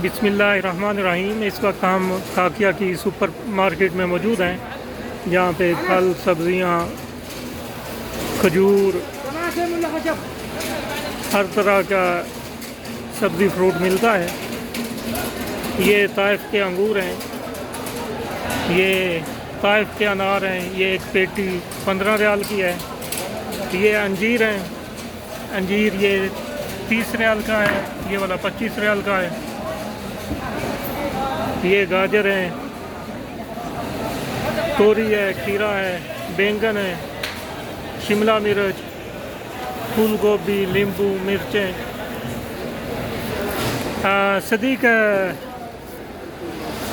बिस्मिल्लाहिर्रहमानिर्रहीम। इस वक्त हम काकिया की सुपर मार्केट में मौजूद हैं, जहाँ पे फल, सब्जियाँ, खजूर, हर तरह का सब्ज़ी फ्रूट मिलता है। ये ताइफ के अंगूर हैं, ये ताइफ के अनार हैं। ये एक पेटी 15 रियाल की है। ये अंजीर हैं, अंजीर ये 30 रियाल का है, ये वाला 25 रियाल का है। ये गाजर है, तोरी है, खीरा है, बैंगन है, शिमला मिर्च, फूल गोभी, नींबू, मिर्चें। सदीक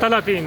30.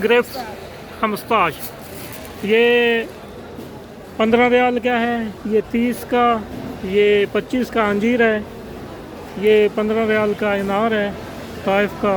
ग्रेप्स 15. ये 15 रियाल का है, ये 30 का, ये 25 का अंजीर है, ये 15 रियाल का अनार है ताइफ का।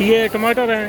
ये टमाटर हैं,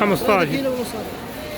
15.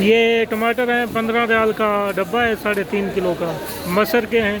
ये टमाटर हैं, 15 रियाल का डब्बा है, 3.5 किलो का। मसर के हैं।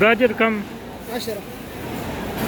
गाजर कम. 10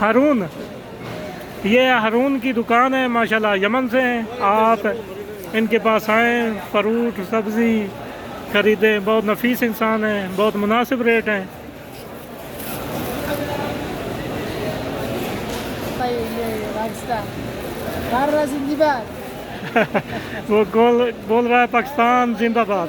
हारून. ये हारून की दुकान है, माशाल्लाह यमन से हैं आप। इनके पास आएँ, फ्रूट सब्ज़ी खरीदें। बहुत नफीस इंसान हैं, बहुत मुनासिब रेट हैं। वो बोल रहा है पाकिस्तान जिंदाबाद।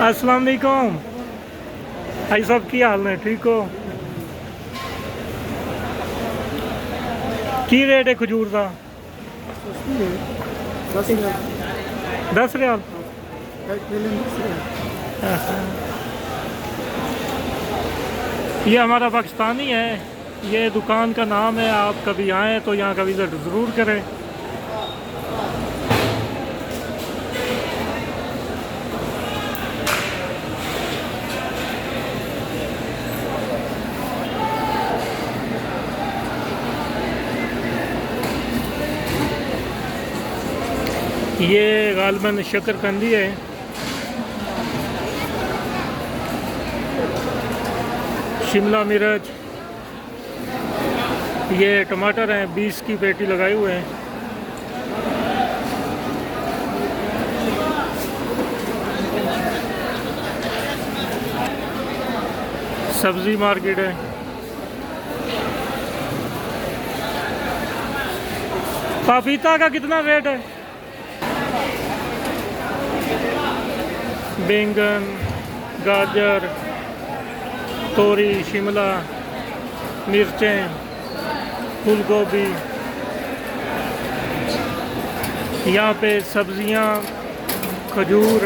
अस्सलाम वालेकुम भाई साहब, की हाल ने? ठीक हो? की रेट है खजूर का? 10 रियाल। ये हमारा पाकिस्तानी है। ये दुकान का नाम है। आप कभी आएँ तो यहाँ का विज़िट ज़रूर करें। ये गालबन शकरकंदी है। शिमला मिर्च, ये टमाटर हैं, 20 की पेटी लगाए हुए हैं। सब्जी मार्केट है। पपीता का कितना रेट है? बैंगन, गाजर, तोरी, शिमला मिर्चें, फूल गोभी। यहाँ पे सब्जियाँ, खजूर।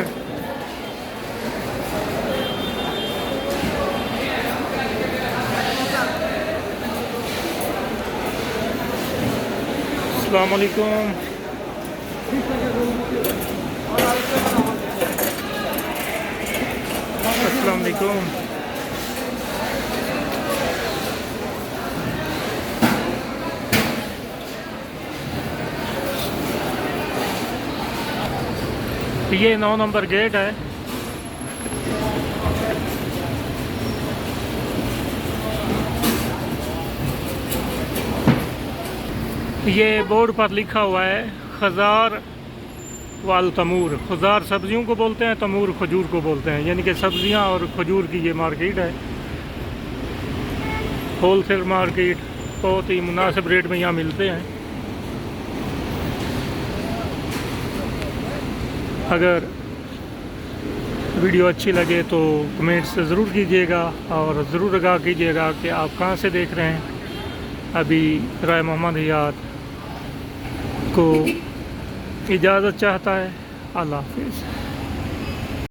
अस्सलाम वालेकुम। अस्सलाम वालेकुम। ये 9 नंबर गेट है। ये बोर्ड पर लिखा हुआ है खजार वाल तमूर। खजार सब्जियों को बोलते हैं, तमूर खजूर को बोलते हैं, यानी कि सब्जियां और खजूर की ये मार्केट है, होलसेल मार्केट। बहुत ही मुनासिब रेट में यहाँ मिलते हैं। अगर वीडियो अच्छी लगे तो कमेंट्स ज़रूर कीजिएगा और ज़रूर आगाह कीजिएगा कि आप कहाँ से देख रहे हैं। अभी राय मोहम्मद हियात को इजाज़त चाहता है। अल्लाह हाफिज़।